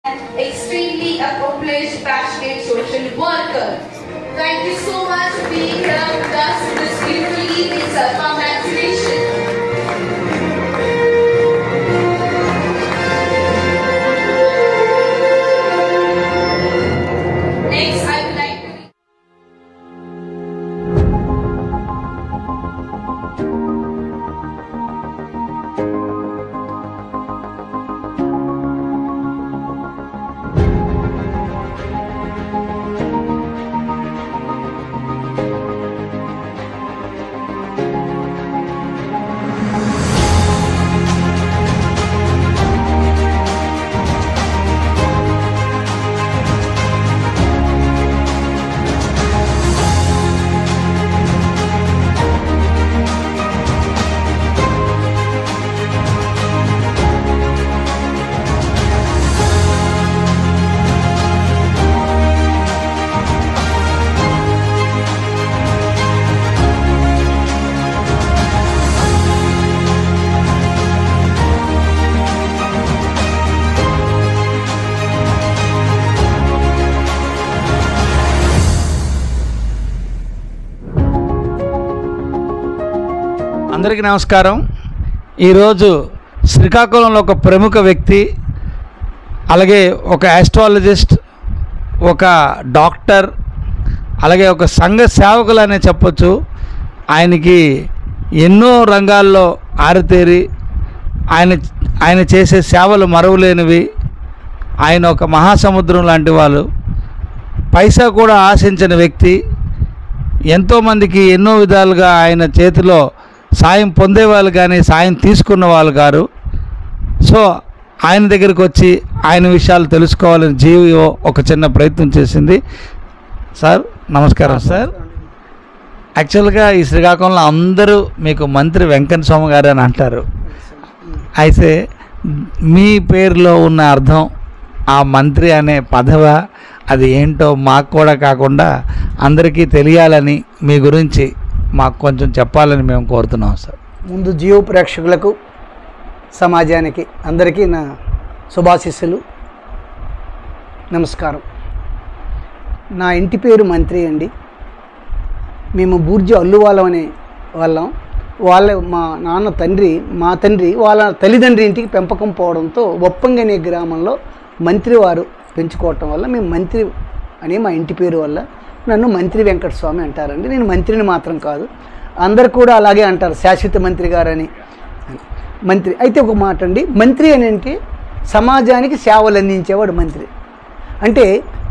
Extremely accomplished, passionate social worker. Thank you so much for being here with us this beautiful evening, sir. Congratulations. Next, I would like to... అందరికీ నమస్కారం. ఈరోజు శ్రీకాకుళంలో ఒక ప్రముఖ వ్యక్తి, అలాగే ఒక ఆస్ట్రాలజిస్ట్, ఒక డాక్టర్, అలాగే ఒక సంఘ సేవకులు అనే చెప్పొచ్చు. ఆయనకి ఎన్నో రంగాల్లో ఆరితేరి ఆయన చేసే సేవలు మరువలేనివి. ఆయన ఒక మహాసముద్రం లాంటి వాళ్ళు, పైసా కూడా ఆశించని వ్యక్తి. ఎంతోమందికి ఎన్నో విధాలుగా ఆయన చేతిలో సాయం పొందేవాళ్ళు కానీ సాయం తీసుకున్న వాళ్ళు గారు. సో ఆయన దగ్గరికి వచ్చి ఆయన విషయాలు తెలుసుకోవాలని జీవో ఒక చిన్న ప్రయత్నం చేసింది. సార్ నమస్కారం. సార్, యాక్చువల్గా ఈ శ్రీకాకుళంలో అందరూ మీకు మంత్రి వెంకన్న స్వామి గారు అని అంటారు. అయితే మీ పేరులో ఉన్న అర్థం ఆ మంత్రి అనే పదవ అది ఏంటో మాకు కూడా కాకుండా అందరికీ తెలియాలని మీ గురించి మాకు కొంచెం చెప్పాలని మేము కోరుతున్నాం సార్. ముందు జియో ప్రేక్షకులకు, సమాజానికి అందరికీ నా శుభాశీస్సులు, నమస్కారం. నా ఇంటి పేరు మంత్రి అండి. మేము బూర్జీ అల్లువాళ్ళం అనే వాళ్ళం. మా తండ్రి వాళ్ళ తల్లిదండ్రి ఇంటికి పెంపకం పోవడంతో ఒప్పంగి అనే గ్రామంలో మంత్రి వారు పెంచుకోవటం వల్ల మేము మంత్రి అని మా ఇంటి పేరు వల్ల నన్ను మంత్రి వెంకటస్వామి అంటారండి. నేను మంత్రిని మాత్రం కాదు, అందరు కూడా అలాగే అంటారు, శాశ్వత మంత్రి గారని. మంత్రి అయితే ఒక మాట అండి, మంత్రి అని అంటే సమాజానికి సేవలు అందించేవాడు మంత్రి, అంటే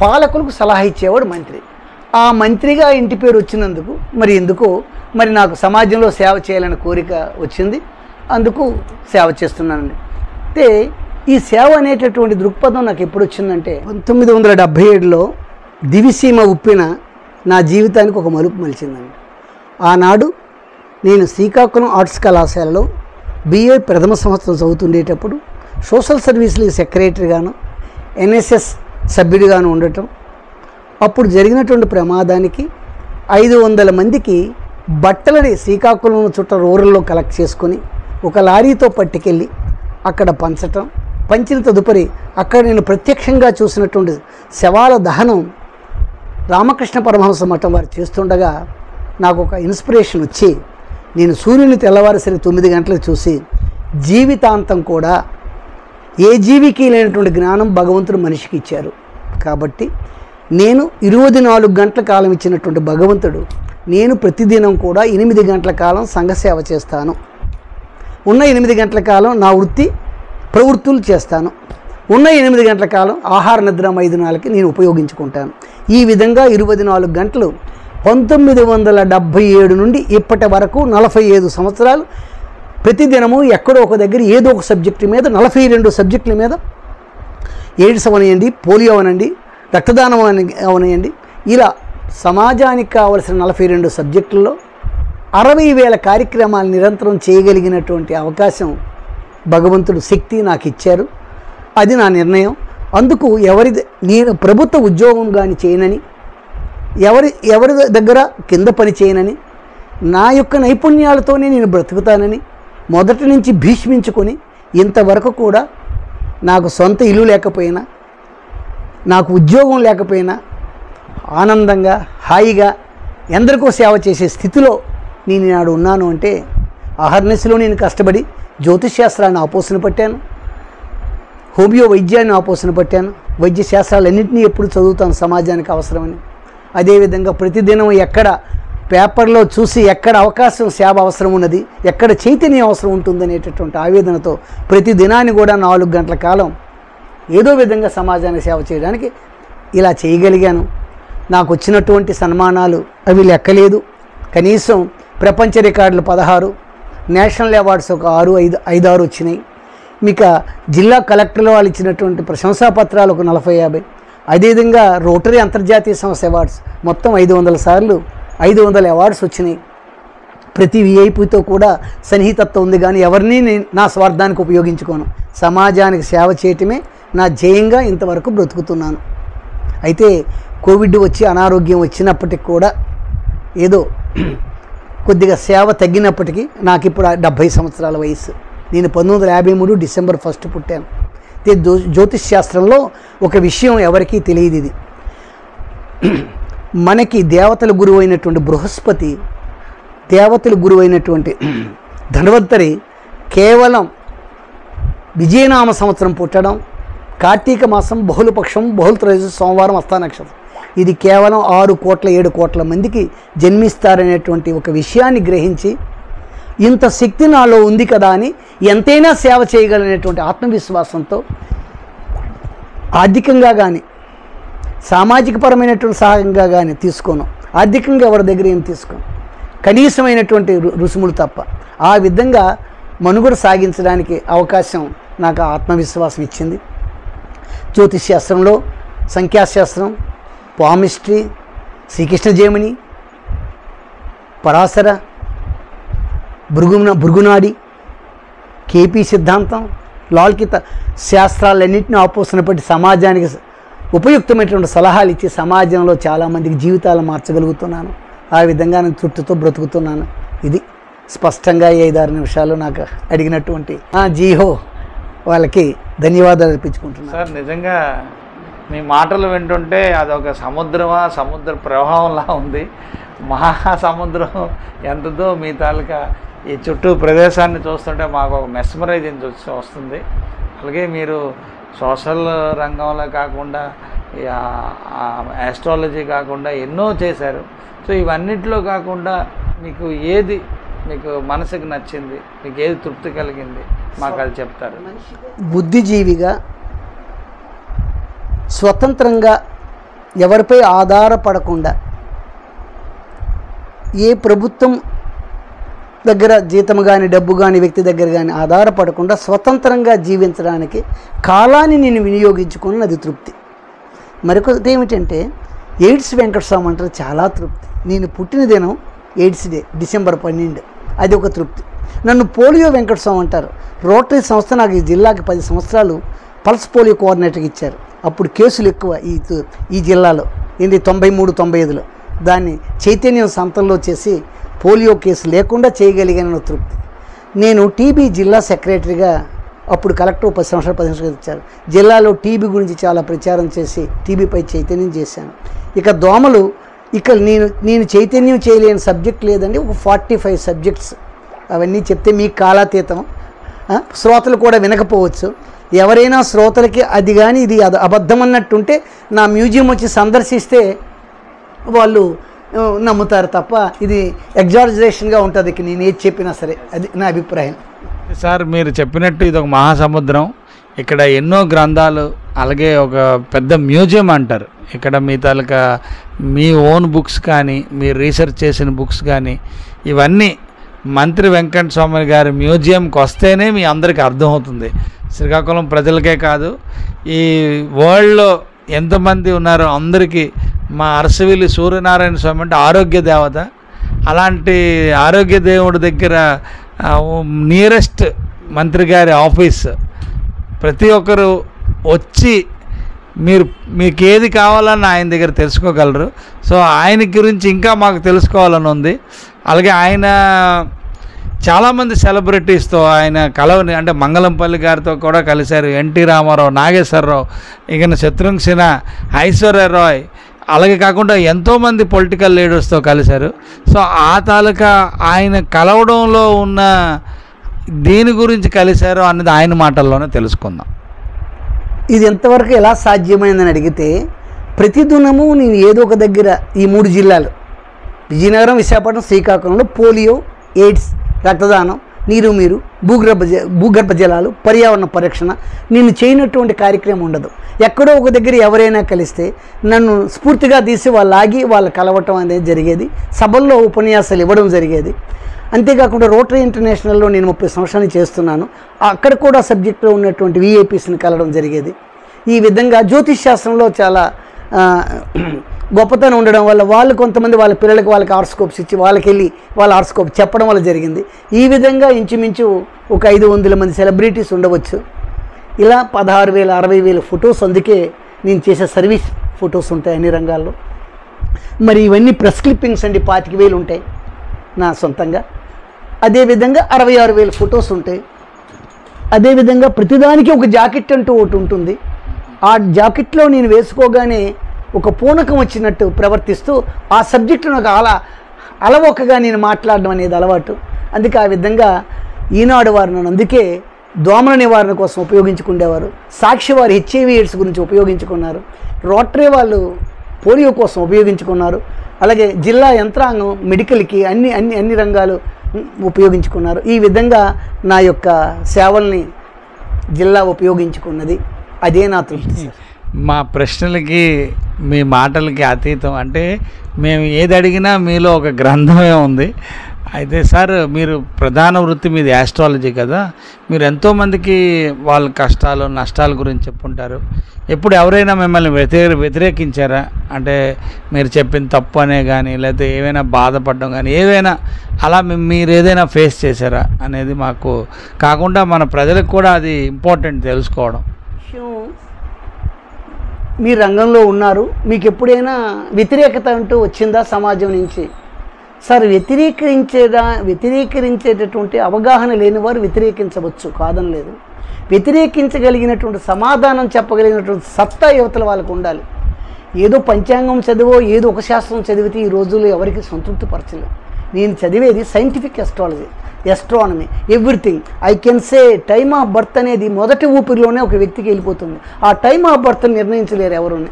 పాలకులకు సలహా ఇచ్చేవాడు మంత్రి. ఆ మంత్రిగా ఇంటి పేరు వచ్చినందుకు మరి నాకు సమాజంలో సేవ చేయాలనే కోరిక వచ్చింది, అందుకు సేవ చేస్తున్నానండి. అయితే ఈ సేవ అనేటటువంటి దృక్పథం నాకు ఎప్పుడు వచ్చిందంటే 1977లో దివిసీమ ఉప్పిన నా జీవితానికి ఒక మలుపు మలిచిందండి. ఆనాడు నేను శ్రీకాకుళం ఆర్ట్స్ కళాశాలలో BA ప్రథమ సంవత్సరం చదువుతుండేటప్పుడు సోషల్ సర్వీసులకి సెక్రటరీగాను NSS సభ్యుడిగాను ఉండటం, అప్పుడు జరిగినటువంటి ప్రమాదానికి 500 మందికి బట్టలని శ్రీకాకుళం చుట్ట రూరల్లో కలెక్ట్ చేసుకొని ఒక లారీతో పట్టుకెళ్ళి అక్కడ పంచిన తదుపరి అక్కడ నేను ప్రత్యక్షంగా చూసినటువంటి శవాల దహనం రామకృష్ణ పరమహంస మఠం వారు చేస్తుండగా నాకు ఒక ఇన్స్పిరేషన్ వచ్చి నేను సూర్యుని తెల్లవారిసరి 9 గంటలకు చూసి జీవితాంతం కూడా ఏ జీవికి లేనటువంటి జ్ఞానం భగవంతుడు మనిషికి ఇచ్చారు కాబట్టి నేను 24 గంటల కాలం ఇచ్చినటువంటి భగవంతుడు నేను ప్రతిదినం కూడా 8 గంటల కాలం సంఘసేవ చేస్తాను. ఉన్న 8 గంటల కాలం నా ప్రవృత్తులు చేస్తాను. ఉన్న 8 గంటల కాలం ఆహార నిద్ర మైదునాలకి నేను ఉపయోగించుకుంటాను. ఈ విధంగా 24 గంటలు 1977 నుండి ఇప్పటి వరకు 45 సంవత్సరాలు ప్రతిదినము ఎక్కడో ఒక దగ్గర ఏదో ఒక సబ్జెక్టు మీద 42 సబ్జెక్టుల మీద, ఎయిడ్స్ అవనండి, పోలియో అవనండి, రక్తదానం అవనండి, ఇలా సమాజానికి కావలసిన 42 సబ్జెక్టుల్లో 60,000 కార్యక్రమాలు నిరంతరం చేయగలిగినటువంటి అవకాశం భగవంతుడు శక్తి నాకు ఇచ్చారు. అది నా నిర్ణయం. అందుకు నేను ప్రభుత్వ ఉద్యోగం కానీ చేయనని, ఎవరి దగ్గర కింద పని చేయనని, నా యొక్క నైపుణ్యాలతోనే నేను బ్రతుకుతానని మొదటి నుంచి భీష్మించుకొని ఇంతవరకు కూడా నాకు సొంత ఇల్లు లేకపోయినా నాకు ఉద్యోగం లేకపోయినా ఆనందంగా హాయిగా ఎందరికో సేవ చేసే స్థితిలో నేను ఈనాడు ఉన్నాను అంటే అహర్నిశలో నేను కష్టపడి జ్యోతిష్ శాస్త్రాన్ని ఆపోసన పట్టాను, హోమియో వైద్యాన్ని ఆపోసన పట్టాను. వైద్య శాస్త్రాలన్నింటినీ ఎప్పుడు చదువుతాను సమాజానికి అవసరమని. అదేవిధంగా ప్రతిదినం ఎక్కడ పేపర్లో చూసి ఎక్కడ అవకాశం సేవ అవసరం ఉన్నది, ఎక్కడ చైతన్యం అవసరం ఉంటుందనేటటువంటి ఆవేదనతో ప్రతి దినాన్ని కూడా 4 గంటల కాలం ఏదో విధంగా సమాజానికి సేవ చేయడానికి ఇలా చేయగలిగాను. నాకు వచ్చినటువంటి సన్మానాలు అవి లెక్కలేదు. కనీసం ప్రపంచ రికార్డులు 16, నేషనల్ అవార్డ్స్ ఒక 5-6 వచ్చినాయి. మీకు జిల్లా కలెక్టర్ల వాళ్ళు ఇచ్చినటువంటి ప్రశంసా పత్రాలు ఒక 40-50. అదేవిధంగా రోటరీ అంతర్జాతీయ సంస్థ అవార్డ్స్ మొత్తం 500 సార్లు 500 అవార్డ్స్ వచ్చినాయి. ప్రతి విఐపితో కూడా సన్నిహితత్వం ఉంది, కానీ ఎవరిని నా స్వార్థానికి ఉపయోగించుకోను. సమాజానికి సేవ చేయటమే నా ధ్యేయంగా ఇంతవరకు బ్రతుకుతున్నాను. అయితే కోవిడ్ వచ్చి అనారోగ్యం వచ్చినప్పటికి కూడా ఏదో కొద్దిగా సేవ తగ్గినప్పటికీ నాకు ఇప్పుడు 70 సంవత్సరాల వయసు. నేను 1953 డిసెంబర్ 1 పుట్టాను. జ్యోతిష్ శాస్త్రంలో ఒక విషయం ఎవరికీ తెలియదు. ఇది మనకి దేవతల గురువు అయినటువంటి బృహస్పతి, దేవతల గురువు అయినటువంటి ధన్వంతరి కేవలం విజయనామ సంవత్సరం పుట్టడం, కార్తీక మాసం బహుళపక్షం బహుళ సోమవారం హస్త నక్షత్రం, ఇది కేవలం 6 కోట్ల 7 కోట్ల మందికి జన్మిస్తారనేటువంటి ఒక విషయాన్ని గ్రహించి ఇంత శక్తి నాలో ఉంది కదా అని ఎంతైనా సేవ చేయగలనేటువంటి ఆత్మవిశ్వాసంతో ఆర్థికంగా కానీ సామాజికపరమైనటువంటి సహాయంగా కానీ తీసుకోను. ఆర్థికంగా ఎవరి దగ్గర ఏం తీసుకోను, కనీసమైనటువంటి రుసుములు తప్ప. ఆ విధంగా మనుగడ సాగించడానికి అవకాశం నాకు ఆత్మవిశ్వాసం ఇచ్చింది. జ్యోతిష్ శాస్త్రంలో సంఖ్యాశాస్త్రం, పామిస్ట్రీ, శ్రీకృష్ణ జయమని, పరాశర, భృగునాడి, కేపీ సిద్ధాంతం, లాల్కిత శాస్త్రాలన్నింటినీ ఆపోసన పెట్టి సమాజానికి ఉపయుక్తమైనటువంటి సలహాలు ఇచ్చి సమాజంలో చాలామందికి జీవితాలు మార్చగలుగుతున్నాను. ఆ విధంగా నేను తృప్తితో బ్రతుకుతున్నాను. ఇది స్పష్టంగా 5-6 నిమిషాలు నాకు అడిగినటువంటి జీహో వాళ్ళకి ధన్యవాదాలు అర్పించుకుంటున్నాను. సార్, నిజంగా మీ మాటలు వింటుంటే అదొక సముద్ర ప్రవాహంలా ఉంది. మహాసముద్రం ఎంతదో మీ తాలూకా ఈ చుట్టూ ప్రదేశాన్ని చూస్తుంటే మాకు ఒక మెస్మరైజింగ్ వస్తుంది. అలాగే మీరు సోషల్ రంగంలో కాకుండా ఆస్ట్రాలజీ కాకుండా ఎన్నో చేశారు. సో ఇవన్నిట్లో కాకుండా మీకు ఏది మీకు మనసుకు నచ్చింది, మీకు ఏది తృప్తి కలిగింది మాకు అది చెప్తారు? బుద్ధిజీవిగా స్వతంత్రంగా ఎవరిపై ఆధారపడకుండా, ఏ ప్రభుత్వం దగ్గర జీతం కానీ డబ్బు కానీ వ్యక్తి దగ్గర కానీ ఆధారపడకుండా స్వతంత్రంగా జీవించడానికి కాలాన్ని నేను వినియోగించుకుని అది తృప్తి. మరొకటి ఏమిటంటే ఎయిడ్స్ వెంకటస్వామి అంటారు, చాలా తృప్తి. నేను పుట్టిన దినం ఎయిడ్స్ డే డిసెంబర్ 12, అది ఒక తృప్తి. నన్ను పోలియో వెంకటస్వామి అంటారు. రోటరీ సంస్థ నాకు ఈ జిల్లాకి 10 సంవత్సరాలు పల్స్ పోలియో కోఆర్డినేటర్కి ఇచ్చారు. అప్పుడు కేసులు ఎక్కువ ఈ జిల్లాలో 93-95లో. దాన్ని చైతన్యం సంతంలో చేసి పోలియో కేసు లేకుండా చేయగలిగిన తృప్తి. నేను టీబీ జిల్లా సెక్రటరీగా అప్పుడు కలెక్టర్ 10 సంవత్సరాలు ఇచ్చారు. జిల్లాలో టీబీ గురించి చాలా ప్రచారం చేసి టీబీపై చైతన్యం చేశాను. ఇక దోమలు, ఇక నేను చైతన్యం చేయలేని సబ్జెక్ట్ లేదండి. ఒక 45 సబ్జెక్ట్స్ అవన్నీ చెప్తే మీకు కాలాతీతం. శ్రోతలు కూడా వినకపోవచ్చు. ఎవరైనా శ్రోతలకి అది కానీ ఇది అబద్ధం అన్నట్టుంటే నా మ్యూజియం వచ్చి సందర్శిస్తే వాళ్ళు నమ్ముతారు తప్ప ఇది ఎగ్జాజరేషన్గా ఉంటుంది. నేను ఏది చెప్పినా సరే, అది నా అభిప్రాయం. సార్, మీరు చెప్పినట్టు ఇది ఒక మహాసముద్రం. ఇక్కడ ఎన్నో గ్రంథాలు, అలాగే ఒక పెద్ద మ్యూజియం అంటారు. ఇక్కడ మీ తాలూకా మీ ఓన్ బుక్స్ కానీ, మీరు రీసెర్చ్ చేసిన బుక్స్ కానీ, ఇవన్నీ మంత్రి వెంకటస్వామి గారి మ్యూజియంకి వస్తేనే మీ అందరికీ అర్థమవుతుంది. శ్రీకాకుళం ప్రజలకే కాదు, ఈ వరల్డ్లో ఎంతమంది ఉన్నారో అందరికీ మా అరసవిల్లి సూర్యనారాయణ స్వామి అంటే ఆరోగ్య దేవత. అలాంటి ఆరోగ్య దేవుడి దగ్గర నియరెస్ట్ మంత్రి గారి ఆఫీస్, ప్రతి ఒక్కరు వచ్చి మీకు ఏది కావాలని ఆయన దగ్గర తెలుసుకోగలరు. సో ఆయన గురించి ఇంకా మాకు తెలుసుకోవాలని ఉంది. అలాగే ఆయన చాలామంది సెలబ్రిటీస్తో ఆయన కలవని, అంటే మంగళంపల్లి గారితో కూడా కలిశారు, ఎన్టీ రామారావు, నాగేశ్వరరావు, ఇక శత్రుఘ్న, ఐశ్వర్యరాయ్, అలాగే కాకుండా ఎంతోమంది పొలిటికల్ లీడర్స్తో కలిశారు. సో ఆ తాలూకా ఆయన కలవడంలో ఉన్న దేని గురించి కలిశారో అన్నది ఆయన మాటల్లోనే తెలుసుకుందాం. ఇది ఎంతవరకు ఎలా సాధ్యమైందని అడిగితే, ప్రతిదినము నేను ఏదో ఒక దగ్గర ఈ 3 జిల్లాలు విజయనగరం, విశాఖపట్నం, శ్రీకాకుళంలో పోలియో, ఎయిడ్స్, రక్తదానం, మీరు భూగర్భ జలాలు, పర్యావరణ పరిరక్షణ, నేను చేయనటువంటి కార్యక్రమం ఉండదు. ఎక్కడో ఒక దగ్గర ఎవరైనా కలిస్తే నన్ను స్ఫూర్తిగా తీసి వాళ్ళు ఆగి వాళ్ళు కలవటం అనేది జరిగేది. సభల్లో ఉపన్యాసాలు ఇవ్వడం జరిగేది. అంతేకాకుండా రోటరీ ఇంటర్నేషనల్లో నేను 30 సంవత్సరాలు చేస్తున్నాను. అక్కడ కూడా సబ్జెక్టులో ఉన్నటువంటి విఐపీస్ని కలవడం జరిగేది. ఈ విధంగా జ్యోతిష్ శాస్త్రంలో చాలా గొప్పతనం ఉండడం వల్ల వాళ్ళు కొంతమంది వాళ్ళ పిల్లలకి వాళ్ళకి హారోస్కోప్స్ ఇచ్చి వాళ్ళకి వెళ్ళి వాళ్ళ హారోస్కోప్ చెప్పడం వల్ల జరిగింది. ఈ విధంగా ఇంచుమించు ఒక 500 మంది సెలబ్రిటీస్ ఉండవచ్చు. ఇలా 16,000 60,000 ఫొటోస్, అందుకే నేను చేసే సర్వీస్ ఫొటోస్ ఉంటాయి అన్ని రంగాల్లో. మరి ఇవన్నీ ప్రెస్ క్లిప్పింగ్స్ అండి, 25,000 ఉంటాయి నా సొంతంగా. అదేవిధంగా 66,000 ఫొటోస్ ఉంటాయి. అదేవిధంగా ప్రతిదానికి ఒక జాకెట్ అంటూ ఒకటి ఉంటుంది. ఆ జాకెట్లో నేను వేసుకోగానే ఒక పూనకం వచ్చినట్టు ప్రవర్తిస్తూ ఆ సబ్జెక్టు నాకు అలవోకగా నేను మాట్లాడడం అనేది అలవాటు. అందుకే ఆ విధంగా ఈనాడు వారు నన్ను అందుకే దోమల నివారణ కోసం ఉపయోగించుకునేవారు. సాక్షి వారు HIV ఎయిడ్స్ గురించి ఉపయోగించుకున్నారు. రోటరీ వాళ్ళు పోలియో కోసం ఉపయోగించుకున్నారు. అలాగే జిల్లా యంత్రాంగం మెడికల్కి అన్ని రంగాలు ఉపయోగించుకున్నారు. ఈ విధంగా నా యొక్క సేవల్ని జిల్లా ఉపయోగించుకున్నది. అదే నా తృప్తి. మా ప్రశ్నలకి మీ మాటలకి అతీతం. అంటే మేము ఏది అడిగినా మీలో ఒక గ్రంథమే ఉంది. అయితే సార్, మీరు ప్రధాన వృత్తి మీది యాస్ట్రాలజీ కదా, మీరు ఎంతోమందికి వాళ్ళ కష్టాలు నష్టాల గురించి చెప్పుంటారు. ఎప్పుడు ఎవరైనా మిమ్మల్ని వ్యతిరేకించారా? అంటే మీరు చెప్పిన తప్పు అనే కానీ, లేకపోతే ఏమైనా బాధపడడం కానీ, ఏదైనా అలా మీరు ఏదైనా ఫేస్ చేశారా అనేది మాకు కాకుండా మన ప్రజలకు కూడా అది ఇంపార్టెంట్ తెలుసుకోవడం. మీ రంగంలో ఉన్నారు, మీకు ఎప్పుడైనా వ్యతిరేకత అంటూ వచ్చిందా సమాజం నుంచి? సార్, వ్యతిరేకించేటటువంటి అవగాహన లేని వారు వ్యతిరేకించవచ్చు, కాదనలేదు. వ్యతిరేకించగలిగినటువంటి సమాధానం చెప్పగలిగినటువంటి సత్తా యువతల వాళ్ళకు ఉండాలి. ఏదో పంచాంగం చదివో ఏదో ఒక శాస్త్రం చదివితే ఈ రోజుల్లో ఎవరికి సంతృప్తి పరచలేదు. నేను చదివేది scientific astrology, astronomy, everything. I can say time of birth అనేది మొదటి ఊపిరిలోనే ఒక వ్యక్తికి వెళ్ళిపోతుంది. ఆ టైమ్ ఆఫ్ బర్త్ నిర్ణయించలేరు ఎవరుని.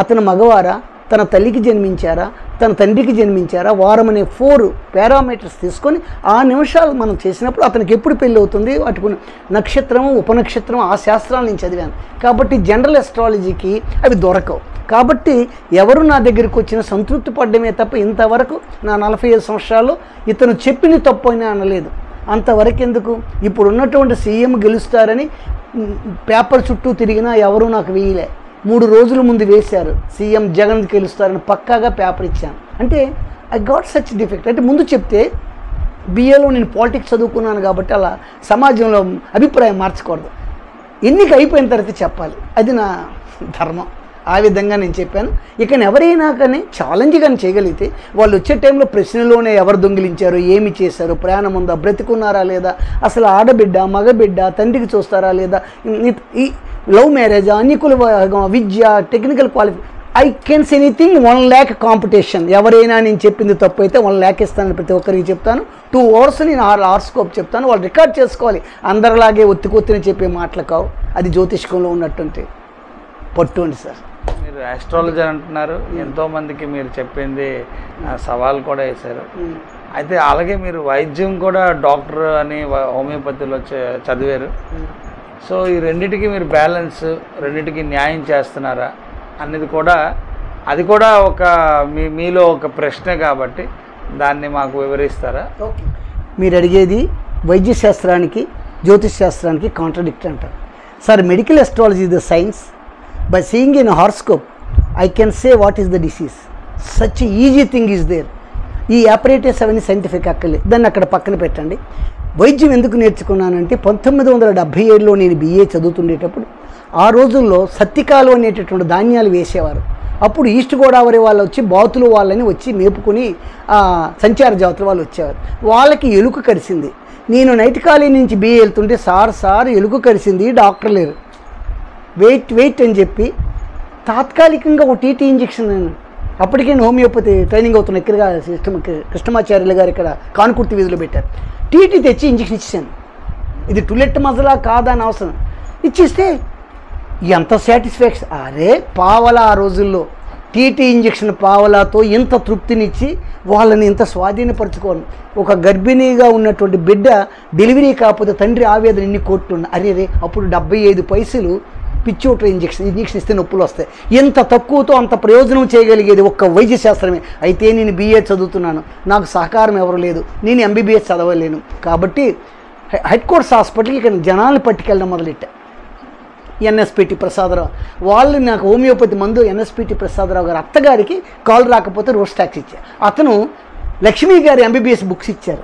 అతను మగవారా, తన తల్లికి జన్మించారా, తన తండ్రికి జన్మించారా, వారం అనే 4 పారామీటర్స్ తీసుకొని ఆ నిమిషాలు మనం చేసినప్పుడు అతనికి ఎప్పుడు పెళ్ళి అవుతుంది, వాటికి నక్షత్రము, ఉపనక్షత్రం, ఆ శాస్త్రాలు నేను చదివాను. కాబట్టి జనరల్ ఎస్ట్రాలజీకి అవి దొరకవు. కాబట్టి ఎవరు నా దగ్గరికి వచ్చిన సంతృప్తి పడ్డమే తప్ప ఇంతవరకు నా 45 సంవత్సరాల్లో ఇతను చెప్పింది తప్పు అని అనలేదు. అంతవరకు ఎందుకు? ఇప్పుడు ఉన్నటువంటి సీఎం గెలుస్తారని పేపర్ చుట్టూ తిరిగినా ఎవరూ నాకు వేయలే. 3 రోజుల ముందు వేశారు, సీఎం జగన్ గెలుస్తారని పక్కాగా పేపర్ ఇచ్చాను. అంటే ఐ గాట్ సచ్ డిఫెక్ట్. అంటే ముందు చెప్తే బిఏలో నేను పాలిటిక్స్ చదువుకున్నాను కాబట్టి అలా సమాజంలో అభిప్రాయం మార్చకూడదు. ఎన్నిక అయిపోయిన తర్వాత చెప్పాలి, అది నా ధర్మం. ఆ విధంగా నేను చెప్పాను. ఇక ఎవరైనా కానీ ఛాలెంజ్ కానీ చేయగలిగితే వాళ్ళు వచ్చే టైంలో ప్రశ్నలోనే ఎవరు దొంగిలించారు, ఏమి చేశారు, ప్రయాణం ఉందా, బ్రతికున్నారా లేదా, అసలు ఆడబిడ్డ మగబిడ్డ తండ్రికి చూస్తారా లేదా, ఈ లవ్ మ్యారేజా, అన్నికుల విద్య, technical I can say anything. 1 lakh competition. ఎవరైనా నేను చెప్పింది తప్పు అయితే 1 lakh ఇస్తాను, ప్రతి ఒక్కరికి చెప్తాను. 2 hours నేను హారోస్కోప్ చెప్తాను, వాళ్ళు రికార్డ్ చేసుకోవాలి. అందరిలాగే ఒత్తికొత్తిని చెప్పే మాటలు కావు. అది జ్యోతిష్కంలో ఉన్నటువంటి పట్టు అండి సార్. మీరు ఆస్ట్రాలజీ అంటున్నారు, ఎంతోమందికి మీరు చెప్పింది సవాల్ కూడా వేశారు. అయితే అలాగే మీరు వైద్యం కూడా డాక్టర్ అని హోమియోపతిలో చదివారు. సో ఈ రెండింటికి మీరు బ్యాలెన్స్, రెండింటికి న్యాయం చేస్తున్నారా అనేది కూడా, అది కూడా ఒక మీలో ఒక ప్రశ్న కాబట్టి దాన్ని మాకు వివరిస్తారా? ఓకే, మీరు అడిగేది వైద్య శాస్త్రానికి జ్యోతిష్ శాస్త్రానికి కాంట్రడిక్ట్ అంటారు. Sir, medical astrology is the science. By seeing in a horoscope, I can say what is the disease. Such a easy thing is there. ఈ apparatus అవన్నీ సైంటిఫిక్ అక్కర్లేదు, దాన్ని అక్కడ పక్కన పెట్టండి. వైద్యం ఎందుకు నేర్చుకున్నానంటే 1977లో నేను BA చదువుతుండేటప్పుడు ఆ రోజుల్లో సత్తికాలు అనేటటువంటి ధాన్యాలు వేసేవారు. అప్పుడు ఈస్ట్ గోదావరి వాళ్ళు వచ్చి బాతులు వాళ్ళని వచ్చి మేపుకొని సంచార జాతుల వాళ్ళు వచ్చేవారు. వాళ్ళకి ఎలుక కరిసింది. నేను నైట్ కాలేజ్ నుంచి బిఏ వెళ్తుంటే సార్ ఎలుగు కరిసింది, డాక్టర్ లేరు, వెయిట్ అని చెప్పి తాత్కాలికంగా ఒక టీటీ ఇంజెక్షన్, అప్పటికే హోమియోపతి ట్రైనింగ్ అవుతున్న ఇక్కడగా కృష్ణమాచార్యులు గారు ఇక్కడ కానుకుర్తి వీధిలో పెట్టారు. టీటీ తెచ్చి ఇంజెక్షన్ ఇచ్చాను. ఇది టులెట్ మజలా కాదా అని అవసరం ఇచ్చిస్తే ఎంత సాటిస్ఫాక్షన్. అరే పావలా ఆ రోజుల్లో టీటీ ఇంజెక్షన్ పావలాతో ఇంత తృప్తినిచ్చి వాళ్ళని ఇంత స్వాధీనపరచుకోను. ఒక గర్భిణీగా ఉన్నటువంటి బిడ్డ డెలివరీ కాకపోతే తండ్రి ఆవేదన ఇన్ని కోట్లు. అరే అప్పుడు 75 పైసలు పిచ్చోట్ర ఇంజెక్షన్ ఇస్తే నొప్పులు వస్తాయి. ఎంత తక్కువతో అంత ప్రయోజనం చేయగలిగేది ఒక్క వైద్యశాస్త్రమే. అయితే నేను బిఏ చదువుతున్నాను, నాకు సహకారం ఎవరు లేదు, నేను ఎంబీబీఎస్ చదవలేను. కాబట్టి హెడ్ క్వార్టర్స్ హాస్పిటల్కి ఇక్కడ జనాలు పట్టుకెళ్ళడం మొదలెట్టా. ఎన్ఎస్పిటి ప్రసాదరావు వాళ్ళు నాకు హోమియోపతి మందు ఎన్ఎస్పిటి ప్రసాదరావు గారు అత్తగారికి కాల్ రాకపోతే రోడ్ ట్యాక్స్ ఇచ్చారు. అతను లక్ష్మీ గారి ఎంబీబీఎస్ బుక్స్ ఇచ్చారు.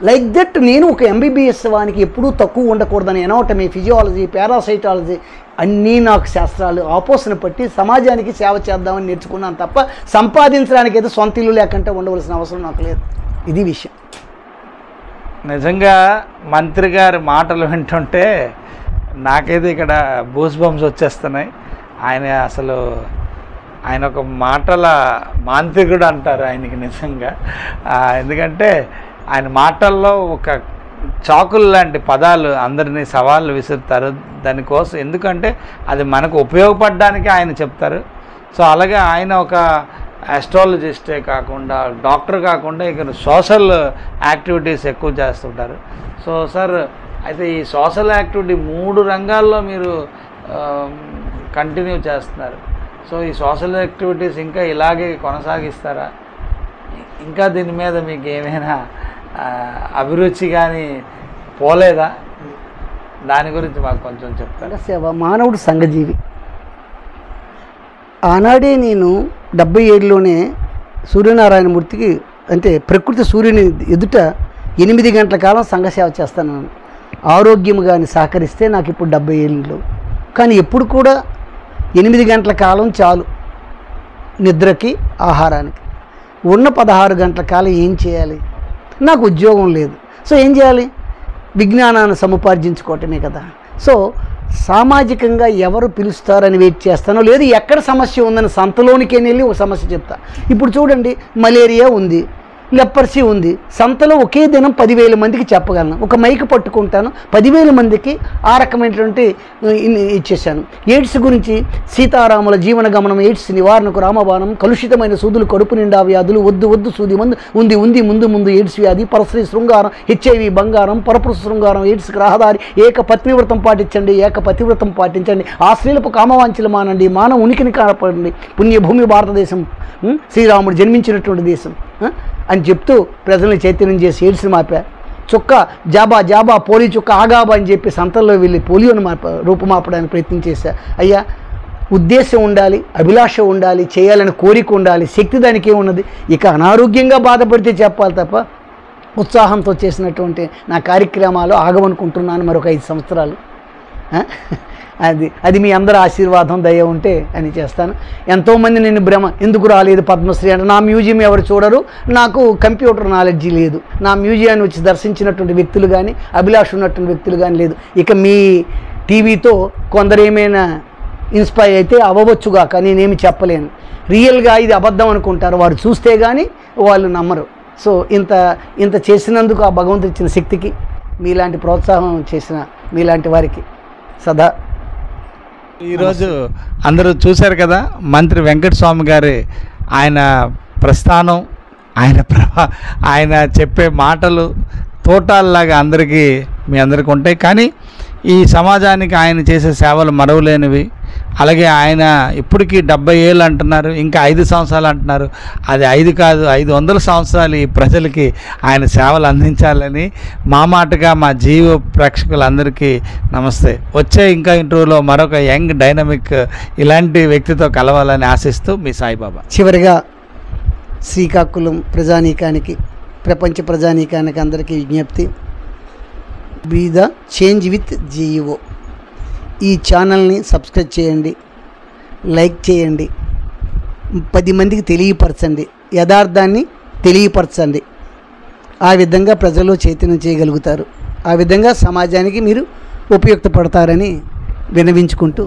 లైక్ దట్ నేను ఒక ఎంబీబీఎస్ వానికి ఎప్పుడూ తక్కువ ఉండకూడదని ఎనాటమీ, ఫిజియాలజీ, పారాసైటాలజీ అన్నీ నాకు శాస్త్రాలు ఆపోసన పట్టి సమాజానికి సేవ చేద్దామని నేర్చుకున్నాను తప్ప సంపాదించడానికి అయితే సొంత ఇల్లు లేకుంటే ఉండవలసిన అవసరం నాకు లేదు. ఇది విషయం. నిజంగా మంత్రి గారి మాటలు వింటుంటే నాకైతే ఇక్కడ బూస్ బంప్స్ వచ్చేస్తున్నాయి. ఆయన ఒక మాటల మాంత్రికుడు అంటారు ఆయనకి నిజంగా. ఎందుకంటే ఆయన మాటల్లో ఒక చాకులు లాంటి పదాలు అందరినీ సవాళ్ళు విసురుతారు దానికోసం. ఎందుకంటే అది మనకు ఉపయోగపడడానికి ఆయన చెప్తారు. సో అలాగే ఆయన ఒక ఆస్ట్రాలజిస్టే కాకుండా డాక్టర్ కాకుండా ఇక సోషల్ యాక్టివిటీస్ ఎక్కువ చేస్తుంటారు. సో సార్ అయితే ఈ సోషల్ యాక్టివిటీ 3 రంగాల్లో మీరు కంటిన్యూ చేస్తున్నారు. సో ఈ సోషల్ యాక్టివిటీస్ ఇంకా ఇలాగే కొనసాగిస్తారా? ఇంకా దీని మీద మీకు ఏమైనా అభిరుచి కానీ పోలేదా? దాని గురించి మాకు కొంచెం చెప్తారా? సేవ మానవుడు సంఘజీవి. ఆనాడే నేను 77లోనే సూర్యనారాయణమూర్తికి అంటే ప్రకృతి సూర్యుని ఎదుట 8 గంటల కాలం సంఘసేవ చేస్తాను. ఆరోగ్యం కానీ సహకరిస్తే నాకు ఇప్పుడు 70 ఏళ్ళు. కానీ ఎప్పుడు కూడా 8 గంటల కాలం చాలు నిద్రకి, ఆహారానికి. ఉన్న 16 గంటల కాలం ఏం చేయాలి? నాకు ఉద్యోగం లేదు. సో ఏం చేయాలి? విజ్ఞానాన్ని సముపార్జించుకోవటమే కదా. సో సామాజికంగా ఎవరు పిలుస్తారని వెయిట్ చేస్తానో, లేదు ఎక్కడ సమస్య ఉందని సంతలోనికి వెళ్ళి ఒక సమస్య చెప్తా. ఇప్పుడు చూడండి, మలేరియా ఉంది, లెపర్సీ ఉంది. సంతలో ఒకే దినం 10,000 మందికి చెప్పగలను. ఒక మైక్ పట్టుకుంటాను, 10,000 మందికి ఆ రకమైనటువంటి ఇచ్చేసాను. ఎయిడ్స్ గురించి సీతారాముల జీవన గమనం, ఎయిడ్స్ నివారణకు రామబాణం, కలుషితమైన సూదులు, కడుపు నిండా వ్యాధులు, వద్దు సూది మందు ఉంది ముందు ఎయిడ్స్ వ్యాధి, పరశ్రీ శృంగారం, హెచ్ఐవి బంగారం, పరపురుష శృంగారం, ఎయిడ్స్కి రహదారి, ఏకపత్నివ్రతం పాటించండి, ఆ స్త్రీలకు కామవాంఛలు మానండి, మానవ ఉనికిని కాపాడండి, పుణ్యభూమి భారతదేశం, శ్రీరాముడు జన్మించినటువంటి దేశం అని చెప్తూ ప్రజల్ని చైతన్యం చేసి ఎయిడ్స్ని మాపా. చుక్క జాబా పోలియో చుక్క ఆగాబా అని చెప్పి సంతల్లో వెళ్ళి పోలియోని రూపుమాపడానికి ప్రయత్నం చేశా. అయ్యా, ఉద్దేశం ఉండాలి, అభిలాష ఉండాలి, చేయాలని కోరిక ఉండాలి, శక్తి దానికి ఏమున్నది. ఇక అనారోగ్యంగా బాధపడితే చెప్పాలి తప్ప ఉత్సాహంతో చేసినటువంటి నా కార్యక్రమాలు ఆగమనుకుంటున్నాను మరొక 5 సంవత్సరాలు. అది మీ అందరి ఆశీర్వాదం దయ ఉంటే అని చేస్తాను. ఎంతోమంది నేను భ్రమ, ఎందుకు రాలేదు పద్మశ్రీ అంటే, నా మ్యూజియం ఎవరు చూడరు, నాకు కంప్యూటర్ నాలెడ్జి లేదు, నా మ్యూజియాన్ని వచ్చి దర్శించినటువంటి వ్యక్తులు కానీ అభిలాష ఉన్నటువంటి వ్యక్తులు కానీ లేదు. ఇక మీ టీవీతో కొందరు ఏమైనా ఇన్స్పైర్ అయితే అవ్వవచ్చుగా, కానీ నేనేమి చెప్పలేను. రియల్గా ఇది అబద్ధం అనుకుంటారు, వారు చూస్తే కానీ వాళ్ళు నమ్మరు. సో ఇంత చేసినందుకు ఆ భగవంతుడు ఇచ్చిన శక్తికి, మీలాంటి ప్రోత్సాహం చేసిన మీలాంటి వారికి సదా. ఈరోజు అందరూ చూశారు కదా మంత్రి వెంకటస్వామి గారి ఆయన ప్రస్థానం, ఆయన చెప్పే మాటలు తోటాల్లాగా మీ అందరికీ ఉంటాయి. కానీ ఈ సమాజానికి ఆయన చేసే సేవలు మరవలేనివి. అలాగే ఆయన ఇప్పటికీ 70 ఏళ్ళు అంటున్నారు, ఇంకా 5 సంవత్సరాలు అంటున్నారు. అది 5 కాదు, 500 సంవత్సరాలు ఈ ప్రజలకి ఆయన సేవలు అందించాలని మా మాటగా మా జీవ ప్రేక్షకులందరికీ నమస్తే. వచ్చే ఇంకా ఇంటర్వ్యూలో మరొక యంగ్ డైనమిక్ ఇలాంటి వ్యక్తితో కలవాలని ఆశిస్తూ మీ సాయిబాబా. చివరిగా శ్రీకాకుళం ప్రజానీకానికి, ప్రపంచ ప్రజానీకానికి అందరికీ విజ్ఞప్తి, బీ ద చేంజ్ విత్ జీఈఓ. ఈ ఛానల్ని సబ్స్క్రైబ్ చేయండి, లైక్ చేయండి, 10 మందికి తెలియపరచండి, యథార్థాన్ని తెలియపరచండి. ఆ విధంగా ప్రజలు చైతన్యం చేయగలుగుతారు. ఆ విధంగా సమాజానికి మీరు ఉపయుక్తపడతారని విన్నవించుకుంటూ